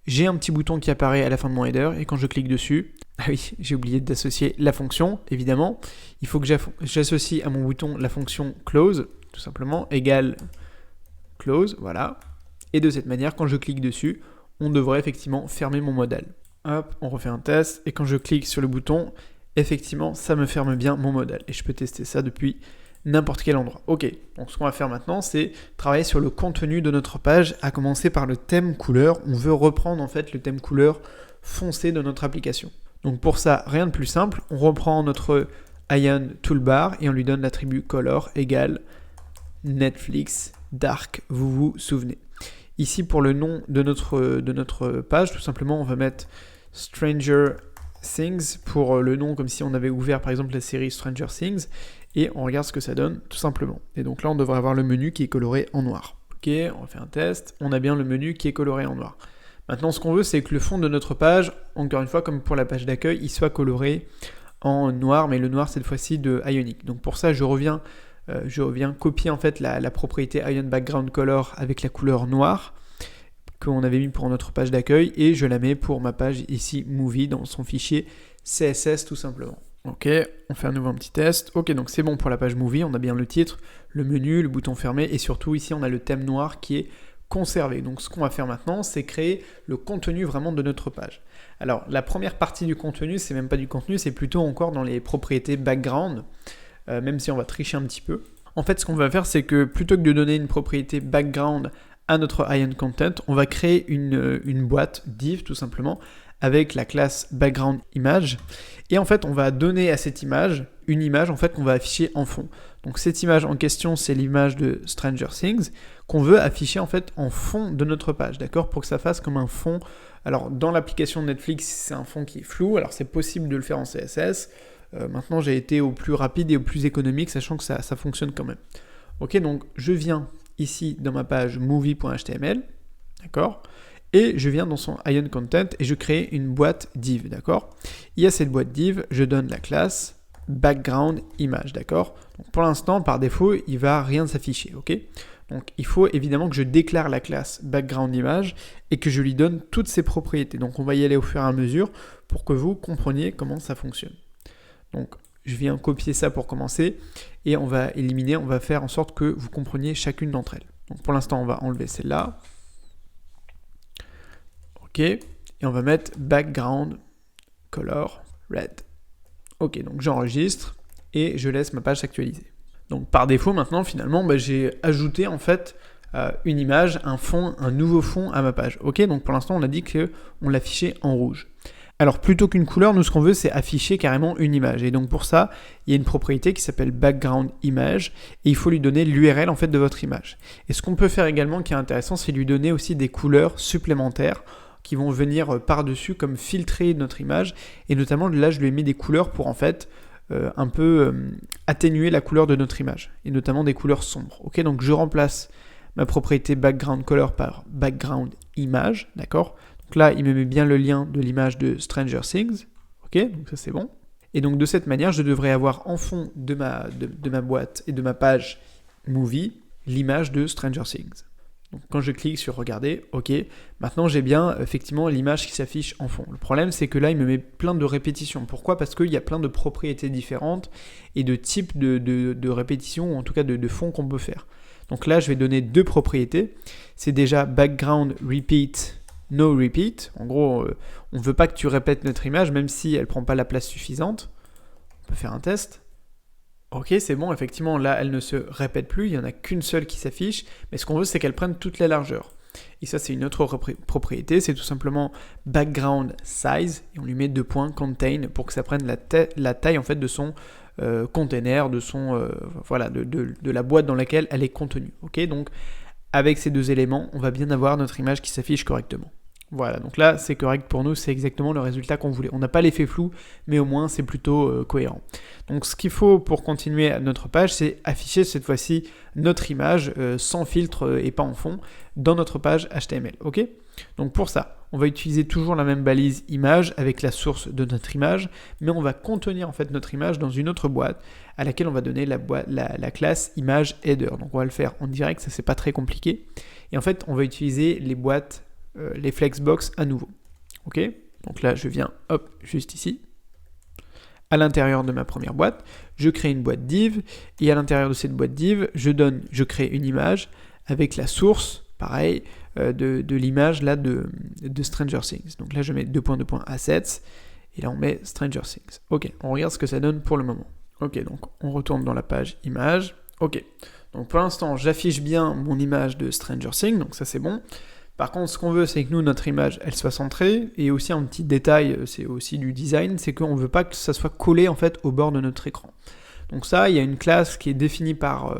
A: J'ai un petit bouton qui apparaît à la fin de mon header et quand je clique dessus, ah oui, j'ai oublié d'associer la fonction, évidemment. Il faut que j'associe à mon bouton la fonction close, tout simplement, égale close, voilà. Et de cette manière, quand je clique dessus, on devrait effectivement fermer mon modèle. Hop, on refait un test et quand je clique sur le bouton, effectivement, ça me ferme bien mon modèle. Et je peux tester ça depuis n'importe quel endroit. Ok, donc ce qu'on va faire maintenant, c'est travailler sur le contenu de notre page, à commencer par le thème couleur. On veut reprendre en fait le thème couleur foncé de notre application. Donc pour ça, rien de plus simple, on reprend notre Ion Toolbar et on lui donne l'attribut color égale Netflix Dark, vous vous souvenez. Ici pour le nom de notre page, tout simplement on va mettre Stranger Things pour le nom comme si on avait ouvert par exemple la série Stranger Things. Et on regarde ce que ça donne, tout simplement. Et donc là, on devrait avoir le menu qui est coloré en noir. Ok, on refait un test. On a bien le menu qui est coloré en noir. Maintenant, ce qu'on veut, c'est que le fond de notre page, encore une fois, comme pour la page d'accueil, il soit coloré en noir, mais le noir, cette fois-ci, de Ionic. Donc pour ça, je reviens copier en fait la propriété Ion Background Color avec la couleur noire qu'on avait mis pour notre page d'accueil, et je la mets pour ma page ici, Movie, dans son fichier CSS, tout simplement. Ok, on fait à nouveau un petit test. Ok, donc c'est bon pour la page Movie, on a bien le titre, le menu, le bouton fermé, et surtout ici on a le thème noir qui est conservé. Donc ce qu'on va faire maintenant, c'est créer le contenu vraiment de notre page. Alors la première partie du contenu, c'est même pas du contenu, c'est plutôt encore dans les propriétés background, même si on va tricher un petit peu. En fait, ce qu'on va faire, c'est que plutôt que de donner une propriété background à notre Ion Content, on va créer une boîte div tout simplement avec la classe background image. Et en fait, on va donner à cette image une image en fait qu'on va afficher en fond. Donc cette image en question, c'est l'image de Stranger Things qu'on veut afficher en fait en fond de notre page, d'accord, pour que ça fasse comme un fond. Alors dans l'application Netflix, c'est un fond qui est flou. Alors c'est possible de le faire en CSS. Maintenant, j'ai été au plus rapide et au plus économique, sachant que ça fonctionne quand même. Ok, donc je viens ici dans ma page movie.html, d'accord, et je viens dans son Ion Content et je crée une boîte div, d'accord. Et à cette boîte div, je donne la classe background image, d'accord. Donc pour l'instant, par défaut, il va rien s'afficher, ok. Donc il faut évidemment que je déclare la classe background image et que je lui donne toutes ses propriétés. Donc on va y aller au fur et à mesure pour que vous compreniez comment ça fonctionne. Donc je viens copier ça pour commencer et on va éliminer, on va faire en sorte que vous compreniez chacune d'entre elles. Donc pour l'instant, on va enlever celle-là. Ok, et on va mettre background color red. Ok, donc j'enregistre et je laisse ma page s'actualiser. Donc par défaut maintenant finalement j'ai ajouté en fait une image, un fond, un nouveau fond à ma page. Ok, donc pour l'instant on a dit qu'on l'affichait en rouge. Alors plutôt qu'une couleur, nous ce qu'on veut c'est afficher carrément une image. Et donc pour ça, il y a une propriété qui s'appelle background image et il faut lui donner l'URL en fait de votre image. Et ce qu'on peut faire également qui est intéressant, c'est lui donner aussi des couleurs supplémentaires qui vont venir par-dessus comme filtrer notre image. Et notamment là je lui ai mis des couleurs pour en fait un peu atténuer la couleur de notre image. Et notamment des couleurs sombres. Ok, donc je remplace ma propriété background color par background image, d'accord. Donc là, il me met bien le lien de l'image de Stranger Things. Ok, donc ça c'est bon. Et donc de cette manière, je devrais avoir en fond de ma boîte et de ma page Movie, l'image de Stranger Things. Donc quand je clique sur regarder, ok, maintenant j'ai bien effectivement l'image qui s'affiche en fond. Le problème c'est que là, il me met plein de répétitions. Pourquoi ? Parce qu'il y a plein de propriétés différentes et de types de répétitions, ou en tout cas de fonds qu'on peut faire. Donc là, je vais donner deux propriétés. C'est déjà background repeat, no repeat. En gros, on ne veut pas que tu répètes notre image, même si elle ne prend pas la place suffisante. On peut faire un test. Ok, c'est bon, effectivement, là, elle ne se répète plus, il n'y en a qu'une seule qui s'affiche, mais ce qu'on veut, c'est qu'elle prenne toute la largeur. Et ça, c'est une autre propriété, c'est tout simplement background size, et on lui met 2 points contain pour que ça prenne la taille en fait de son container, de son voilà, de la boîte dans laquelle elle est contenue. Ok, donc avec ces deux éléments, on va bien avoir notre image qui s'affiche correctement. Voilà, donc là c'est correct pour nous, c'est exactement le résultat qu'on voulait. On n'a pas l'effet flou, mais au moins c'est plutôt cohérent. Donc ce qu'il faut pour continuer à notre page, c'est afficher cette fois-ci notre image sans filtre et pas en fond dans notre page HTML. Ok ? Donc pour ça, on va utiliser toujours la même balise image avec la source de notre image, mais on va contenir en fait notre image dans une autre boîte à laquelle on va donner la classe image header. Donc on va le faire en direct, ça c'est pas très compliqué. Et en fait, on va utiliser les boîtes les flexbox à nouveau. Ok, donc là je viens hop juste ici à l'intérieur de ma première boîte, je crée une boîte div et à l'intérieur de cette boîte div je crée une image avec la source pareil de l'image là de Stranger Things. Donc là je mets 2 points assets et là on met Stranger Things. Ok, on regarde ce que ça donne pour le moment. Ok, donc on retourne dans la page image. Ok, donc pour l'instant j'affiche bien mon image de Stranger Things, donc ça c'est bon. Par contre, ce qu'on veut, c'est que nous, notre image, elle soit centrée, et aussi un petit détail, c'est aussi du design, c'est qu'on ne veut pas que ça soit collé en fait au bord de notre écran. Donc ça, il y a une classe qui est définie par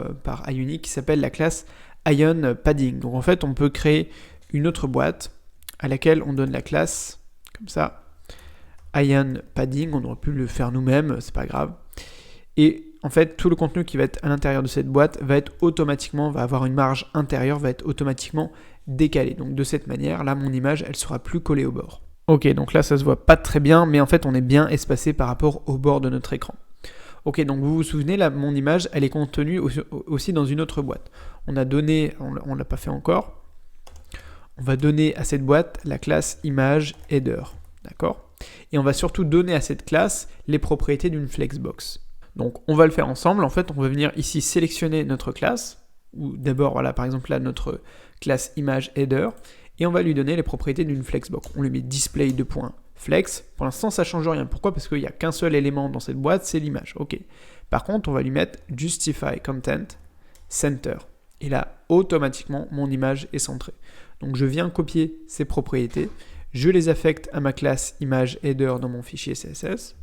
A: Ionic qui s'appelle la classe Ion Padding. Donc en fait, on peut créer une autre boîte à laquelle on donne la classe, comme ça, Ion Padding, on aurait pu le faire nous-mêmes, c'est pas grave. Et en fait, tout le contenu qui va être à l'intérieur de cette boîte va avoir une marge intérieure, va être automatiquement décalé. Donc de cette manière, là, mon image, elle sera plus collée au bord. Ok, donc là, ça se voit pas très bien, mais en fait, on est bien espacé par rapport au bord de notre écran. Ok, donc vous vous souvenez, là, mon image, elle est contenue aussi dans une autre boîte. On l'a pas fait encore. On va donner à cette boîte la classe image header, d'accord ? et on va surtout donner à cette classe les propriétés d'une flexbox. Donc on va le faire ensemble. En fait, on va venir ici sélectionner notre classe, ou d'abord, voilà, par exemple là, notre classe image header, et on va lui donner les propriétés d'une flexbox. On lui met display flex. Pour l'instant, ça ne change rien. Pourquoi? Parce qu'il n'y a qu'un seul élément dans cette boîte, c'est l'image. Ok. Par contre, on va lui mettre justify content center. Et là, automatiquement, mon image est centrée. Donc je viens copier ces propriétés, je les affecte à ma classe image header dans mon fichier CSS,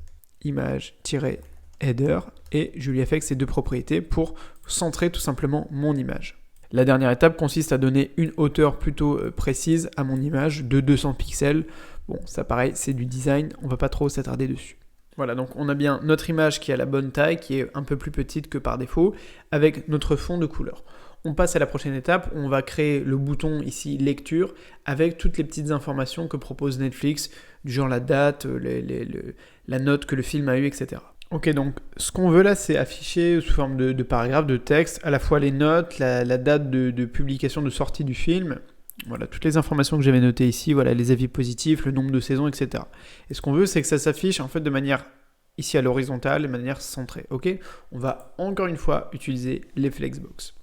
A: image-header, et je lui affecte ces deux propriétés pour centrer tout simplement mon image. La dernière étape consiste à donner une hauteur plutôt précise à mon image de 200 pixels. Bon, ça pareil, c'est du design, on va pas trop s'attarder dessus. Voilà, donc on a bien notre image qui a la bonne taille, qui est un peu plus petite que par défaut, avec notre fond de couleur. On passe à la prochaine étape, on va créer le bouton ici lecture avec toutes les petites informations que propose Netflix, du genre la date, la note que le film a eu, etc. Ok, donc ce qu'on veut là, c'est afficher sous forme de paragraphe, de texte, à la fois les notes, la date de publication, de sortie du film, voilà, toutes les informations que j'avais notées ici, voilà, les avis positifs, le nombre de saisons, etc. Et ce qu'on veut, c'est que ça s'affiche en fait de manière ici à l'horizontale, de manière centrée, ok? On va encore une fois utiliser les flexbox.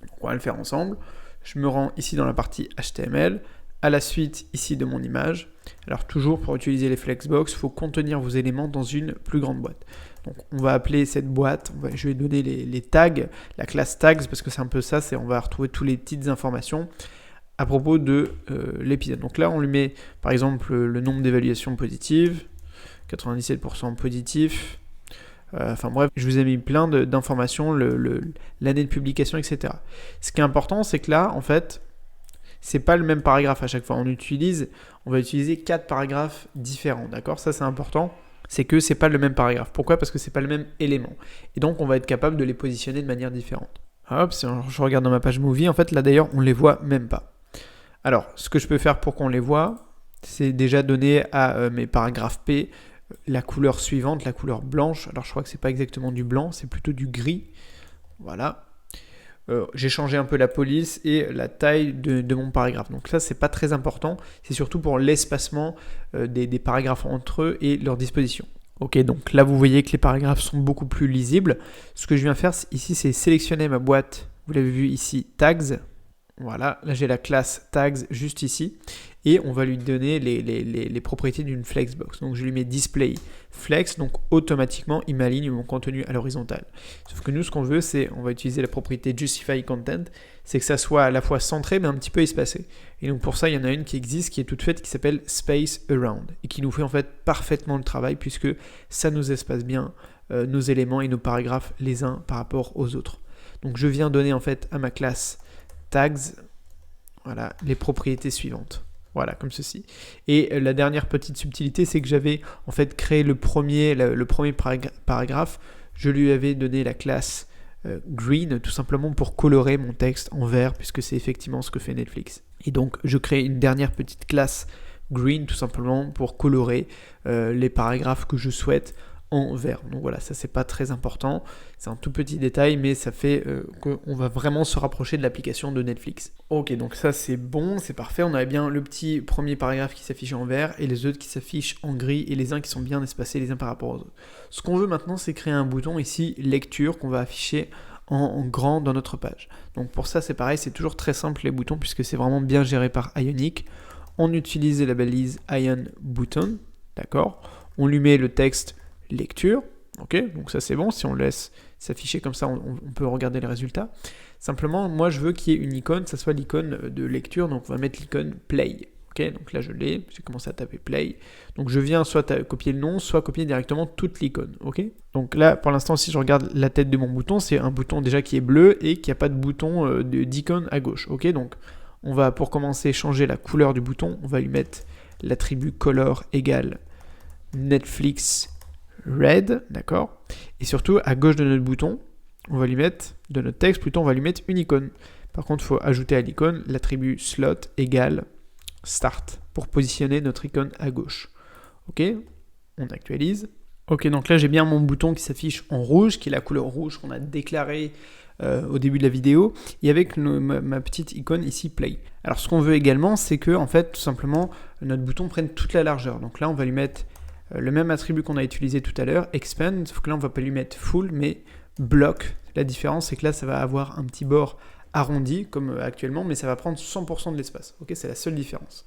A: Donc on va le faire ensemble. Je me rends ici dans la partie HTML, à la suite ici de mon image. Alors toujours pour utiliser les flexbox, il faut contenir vos éléments dans une plus grande boîte. Donc on va appeler cette boîte, je vais donner les tags, la classe tags, parce que c'est un peu ça, on va retrouver toutes les petites informations à propos de l'épisode. Donc là on lui met par exemple le nombre d'évaluations positives, 97% positif. Enfin bref, je vous ai mis plein d'informations, l'année de publication, etc. Ce qui est important, c'est que là, en fait, c'est pas le même paragraphe à chaque fois. On va utiliser 4 paragraphes différents, d'accord? Ça, c'est important. C'est que c'est pas le même paragraphe. Pourquoi? Parce que c'est pas le même élément. Et donc, on va être capable de les positionner de manière différente. Hop, si je regarde dans ma page Movie, en fait, là d'ailleurs, on les voit même pas. Alors, ce que je peux faire pour qu'on les voit, c'est déjà donner à mes paragraphes P la couleur suivante, la couleur blanche. Alors je crois que c'est pas exactement du blanc, c'est plutôt du gris. Voilà. J'ai changé un peu la police et la taille de mon paragraphe. Donc ça, c'est pas très important. C'est surtout pour l'espacement des paragraphes entre eux et leur disposition. Ok, donc là, vous voyez que les paragraphes sont beaucoup plus lisibles. Ce que je viens faire ici, c'est sélectionner ma boîte. Vous l'avez vu ici, tags. Voilà, là j'ai la classe tags juste ici et on va lui donner les propriétés d'une flexbox. Donc je lui mets display flex, donc automatiquement il m'aligne mon contenu à l'horizontale. Sauf que nous ce qu'on veut, c'est, on va utiliser la propriété justify content, c'est que ça soit à la fois centré mais un petit peu espacé. Et donc pour ça il y en a une qui existe, qui est toute faite, qui s'appelle space around et qui nous fait en fait parfaitement le travail puisque ça nous espace bien nos éléments et nos paragraphes les uns par rapport aux autres. Donc je viens donner en fait à ma classe tags, voilà, les propriétés suivantes. Voilà, comme ceci. Et la dernière petite subtilité, c'est que j'avais en fait créé le premier paragraphe. Je lui avais donné la classe green, tout simplement pour colorer mon texte en vert, puisque c'est effectivement ce que fait Netflix. Et donc, je crée une dernière petite classe green, tout simplement pour colorer les paragraphes que je souhaite en vert. Donc voilà, ça c'est pas très important, c'est un tout petit détail, mais ça fait qu'on va vraiment se rapprocher de l'application de Netflix. Ok, donc ça c'est bon, c'est parfait, on avait bien le petit premier paragraphe qui s'affiche en vert et les autres qui s'affichent en gris et les uns qui sont bien espacés les uns par rapport aux autres. Ce qu'on veut maintenant, c'est créer un bouton ici, lecture, qu'on va afficher en grand dans notre page. Donc pour ça c'est pareil, c'est toujours très simple les boutons puisque c'est vraiment bien géré par Ionic. On utilise la balise Ion Button, d'accord? On lui met le texte lecture, ok, donc ça c'est bon, si on le laisse s'afficher comme ça, on peut regarder les résultats. Simplement, moi je veux qu'il y ait une icône, ça soit l'icône de lecture, donc on va mettre l'icône play, ok, donc là je l'ai, j'ai commencé à taper play, donc je viens soit copier le nom, soit copier directement toute l'icône, ok. Donc là, pour l'instant, si je regarde la tête de mon bouton, c'est un bouton déjà qui est bleu et qui n'a pas de bouton d'icône à gauche, ok, donc on va pour commencer changer la couleur du bouton, on va lui mettre l'attribut color égale Netflix red, d'accord? Et surtout, à gauche de notre bouton, on va lui mettre, de notre texte plutôt, on va lui mettre une icône. Par contre, il faut ajouter à l'icône l'attribut slot égale start pour positionner notre icône à gauche. Ok, on actualise. Ok, donc là, j'ai bien mon bouton qui s'affiche en rouge, qui est la couleur rouge qu'on a déclarée au début de la vidéo, et avec ma petite icône ici, play. Alors, ce qu'on veut également, c'est que, en fait, tout simplement, notre bouton prenne toute la largeur. Donc là, on va lui mettre le même attribut qu'on a utilisé tout à l'heure, expand, sauf que là on va pas lui mettre full, mais block. La différence, c'est que là ça va avoir un petit bord arrondi, comme actuellement, mais ça va prendre 100% de l'espace. Ok, c'est la seule différence.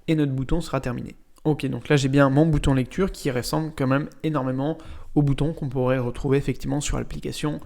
A: Et notre bouton sera terminé. Ok, donc là j'ai bien mon bouton lecture qui ressemble quand même énormément au bouton qu'on pourrait retrouver effectivement sur l'application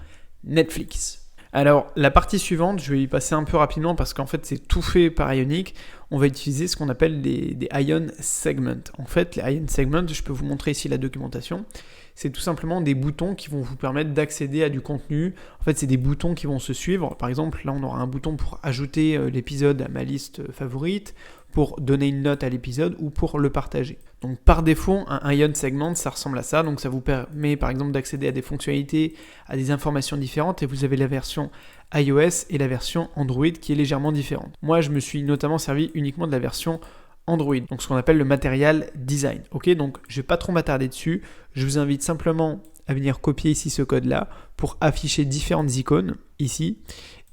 A: Netflix. Alors la partie suivante, je vais y passer un peu rapidement parce qu'en fait c'est tout fait par Ionic. On va utiliser ce qu'on appelle des Ion Segments. En fait, les Ion Segments, je peux vous montrer ici la documentation. C'est tout simplement des boutons qui vont vous permettre d'accéder à du contenu. En fait, c'est des boutons qui vont se suivre. Par exemple, là, on aura un bouton pour ajouter l'épisode à ma liste favorite, pour donner une note à l'épisode ou pour le partager. Donc, par défaut, un Ion Segment, ça ressemble à ça. Donc, ça vous permet, par exemple, d'accéder à des fonctionnalités, à des informations différentes. Et vous avez la version iOS et la version Android qui est légèrement différente. Moi, je me suis notamment servi uniquement de la version Android, donc ce qu'on appelle le Material Design. Ok, donc je vais pas trop m'attarder dessus. Je vous invite simplement à venir copier ici ce code-là pour afficher différentes icônes ici.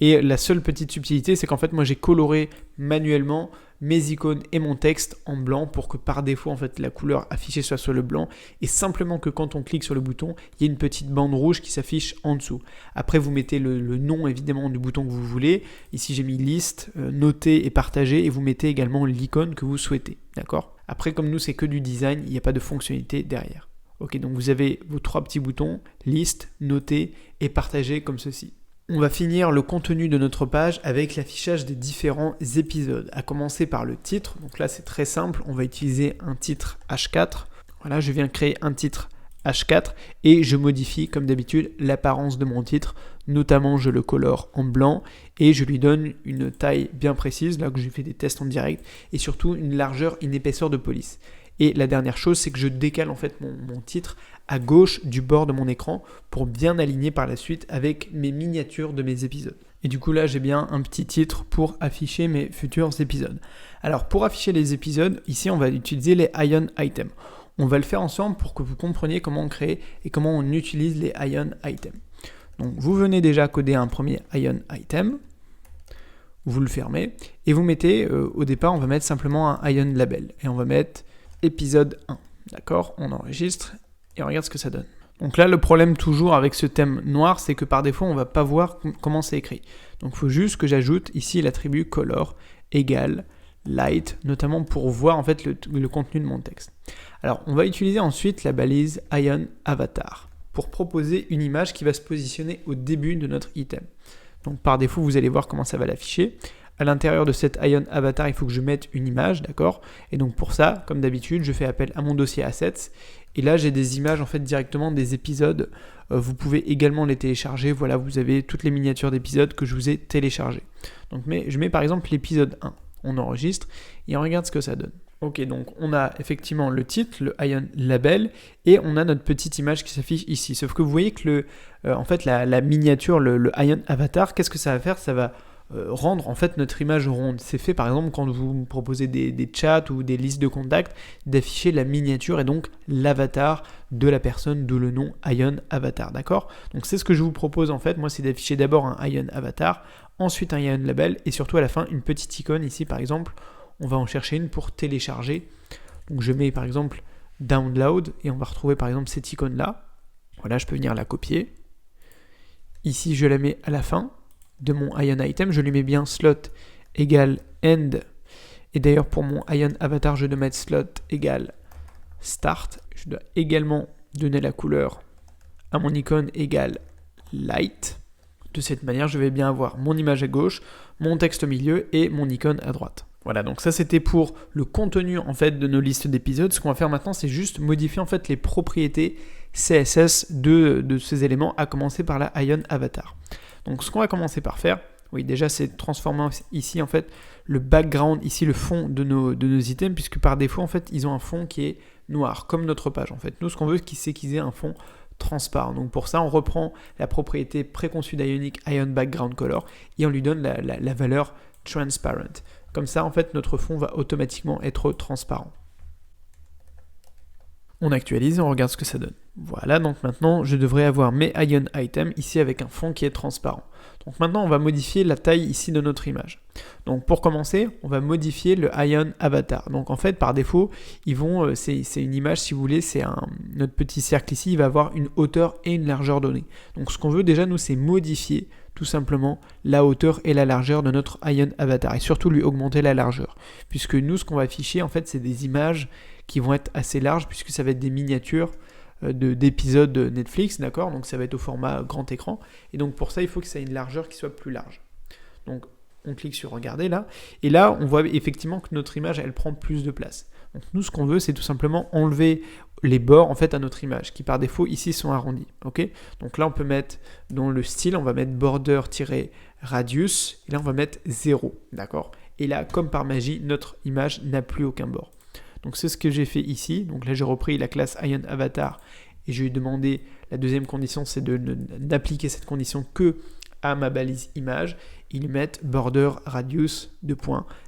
A: Et la seule petite subtilité, c'est qu'en fait, moi, j'ai coloré manuellement mes icônes et mon texte en blanc pour que par défaut, en fait, la couleur affichée soit sur le blanc et simplement que quand on clique sur le bouton, il y ait une petite bande rouge qui s'affiche en dessous. Après, vous mettez le nom, évidemment, du bouton que vous voulez. Ici, j'ai mis liste, noter et partager et vous mettez également l'icône que vous souhaitez. D'accord ? Après, comme nous, c'est que du design, il n'y a pas de fonctionnalité derrière. Ok, donc vous avez vos trois petits boutons, liste, noter et partager comme ceci. On va finir le contenu de notre page avec l'affichage des différents épisodes, à commencer par le titre. Donc là, c'est très simple, on va utiliser un titre H4. Voilà, je viens créer un titre H4 et je modifie, comme d'habitude, l'apparence de mon titre. Notamment, je le colore en blanc et je lui donne une taille bien précise, là que j'ai fait des tests en direct, et surtout une largeur, une épaisseur de police. Et la dernière chose, c'est que je décale en fait mon titre à gauche du bord de mon écran pour bien aligner par la suite avec mes miniatures de mes épisodes. Et du coup là, j'ai bien un petit titre pour afficher mes futurs épisodes. Alors pour afficher les épisodes, ici on va utiliser les Ion Items. On va le faire ensemble pour que vous compreniez comment on crée et comment on utilise les Ion Items. Donc vous venez déjà coder un premier Ion Item. Vous le fermez et vous mettez, au départ on va mettre simplement un Ion Label et on va mettre épisode 1, d'accord? On enregistre et on regarde ce que ça donne. Donc là, le problème toujours avec ce thème noir, c'est que par défaut, on ne va pas voir comment c'est écrit. Donc il faut juste que j'ajoute ici l'attribut color égale light, notamment pour voir en fait le contenu de mon texte. Alors on va utiliser ensuite la balise Ion Avatar pour proposer une image qui va se positionner au début de notre item. Donc par défaut, vous allez voir comment ça va l'afficher. À l'intérieur de cette Ion Avatar, il faut que je mette une image, d'accord? Et donc pour ça, comme d'habitude, je fais appel à mon dossier Assets. Et là, j'ai des images en fait directement des épisodes. Vous pouvez également les télécharger. Voilà, vous avez toutes les miniatures d'épisodes que je vous ai téléchargées. Donc je mets par exemple l'épisode 1. On enregistre et on regarde ce que ça donne. Ok, donc on a effectivement le titre, le Ion Label, et on a notre petite image qui s'affiche ici. Sauf que vous voyez que en fait, la miniature, le Ion Avatar, qu'est-ce que ça va faire? Ça va rendre en fait notre image ronde. C'est fait par exemple quand vous proposez des chats ou des listes de contacts d'afficher la miniature et donc l'avatar de la personne, d'où le nom Ion Avatar, d'accord? Donc c'est ce que je vous propose en fait, moi c'est d'afficher d'abord un Ion Avatar, ensuite un Ion Label et surtout à la fin une petite icône ici par exemple, on va en chercher une pour télécharger. Donc je mets par exemple Download et on va retrouver par exemple cette icône là. Voilà, je peux venir la copier. Ici je la mets à la fin de mon Ion Item, je lui mets bien slot égale end. Et d'ailleurs pour mon Ion Avatar, je dois mettre slot égale start. Je dois également donner la couleur à mon icône égale light. De cette manière, je vais bien avoir mon image à gauche, mon texte au milieu et mon icône à droite. Voilà, donc ça c'était pour le contenu en fait de nos listes d'épisodes. Ce qu'on va faire maintenant, c'est juste modifier en fait les propriétés CSS de ces éléments, à commencer par la Ion Avatar. Donc ce qu'on va commencer par faire, oui déjà c'est transformer ici en fait le background, ici le fond de nos items, puisque par défaut en fait ils ont un fond qui est noir, comme notre page en fait. Nous ce qu'on veut c'est qu'ils aient un fond transparent. Donc pour ça on reprend la propriété préconçue d'Ionic Ion Background Color et on lui donne la valeur transparent. Comme ça en fait notre fond va automatiquement être transparent. On actualise et on regarde ce que ça donne. Voilà, donc maintenant je devrais avoir mes Ion Items ici avec un fond qui est transparent. Donc maintenant on va modifier la taille ici de notre image. Donc pour commencer, on va modifier le Ion Avatar. Donc en fait par défaut, c'est une image si vous voulez, notre petit cercle ici, il va avoir une hauteur et une largeur donnée. Donc ce qu'on veut déjà nous c'est modifier tout simplement la hauteur et la largeur de notre Ion Avatar et surtout lui augmenter la largeur. Puisque nous ce qu'on va afficher en fait c'est des images qui vont être assez larges puisque ça va être des miniatures d'épisodes Netflix, d'accord? Donc ça va être au format grand écran. Et donc pour ça, il faut que ça ait une largeur qui soit plus large. Donc on clique sur regarder là. Et là, on voit effectivement que notre image, elle prend plus de place. Donc nous, ce qu'on veut, c'est tout simplement enlever les bords en fait à notre image, qui par défaut ici sont arrondis. Ok? Donc là, on peut mettre dans le style, on va mettre border-radius. Et là, on va mettre 0. D'accord? Et là, comme par magie, notre image n'a plus aucun bord. Donc c'est ce que j'ai fait ici. Donc là j'ai repris la classe Ion Avatar et je lui ai demandé, la deuxième condition c'est d'appliquer cette condition que à ma balise image. Ils mettent border radius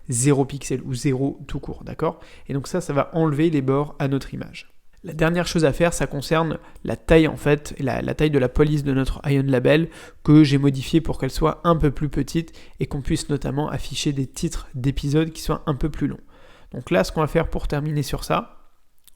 A: 0 pixel ou 0 tout court, d'accord? Et donc ça va enlever les bords à notre image. La dernière chose à faire, ça concerne la taille en fait, la taille de la police de notre Ion Label que j'ai modifié pour qu'elle soit un peu plus petite et qu'on puisse notamment afficher des titres d'épisodes qui soient un peu plus longs. Donc là, ce qu'on va faire pour terminer sur ça,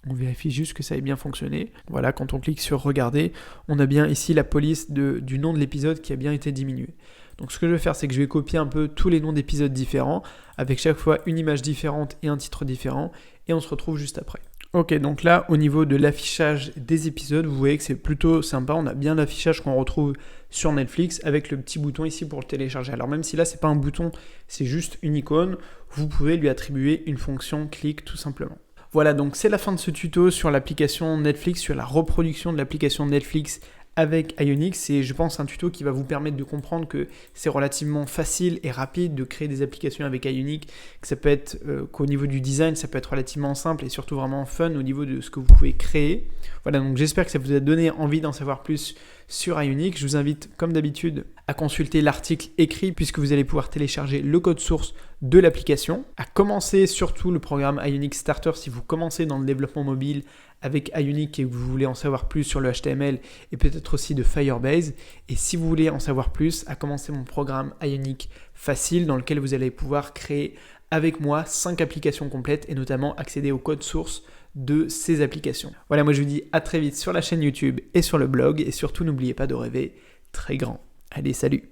A: on vérifie juste que ça ait bien fonctionné. Voilà, quand on clique sur regarder, on a bien ici la police du nom de l'épisode qui a bien été diminuée. Donc ce que je vais faire, c'est que je vais copier un peu tous les noms d'épisodes différents, avec chaque fois une image différente et un titre différent, et on se retrouve juste après. Ok, donc là, au niveau de l'affichage des épisodes, vous voyez que c'est plutôt sympa. On a bien l'affichage qu'on retrouve sur Netflix avec le petit bouton ici pour le télécharger. Alors même si là, c'est pas un bouton, c'est juste une icône, vous pouvez lui attribuer une fonction clic tout simplement. Voilà, donc c'est la fin de ce tuto sur l'application Netflix, sur la reproduction de l'application Netflix avec Ionix, et je pense un tuto qui va vous permettre de comprendre que c'est relativement facile et rapide de créer des applications avec Ionix, que ça peut être qu'au niveau du design, ça peut être relativement simple et surtout vraiment fun au niveau de ce que vous pouvez créer. Voilà, donc j'espère que ça vous a donné envie d'en savoir plus sur Ionix. Je vous invite comme d'habitude à consulter l'article écrit puisque vous allez pouvoir télécharger le code source de l'application, à commencer surtout le programme Ionix Starter si vous commencez dans le développement mobile avec Ionix et que vous voulez en savoir plus sur le HTML et peut-être aussi de Firebase. Et si vous voulez en savoir plus, à commencer mon programme Ionix Facile dans lequel vous allez pouvoir créer avec moi 5 applications complètes et notamment accéder au code source de ces applications. Voilà, moi je vous dis à très vite sur la chaîne YouTube et sur le blog et surtout n'oubliez pas de rêver très grand. Allez, salut!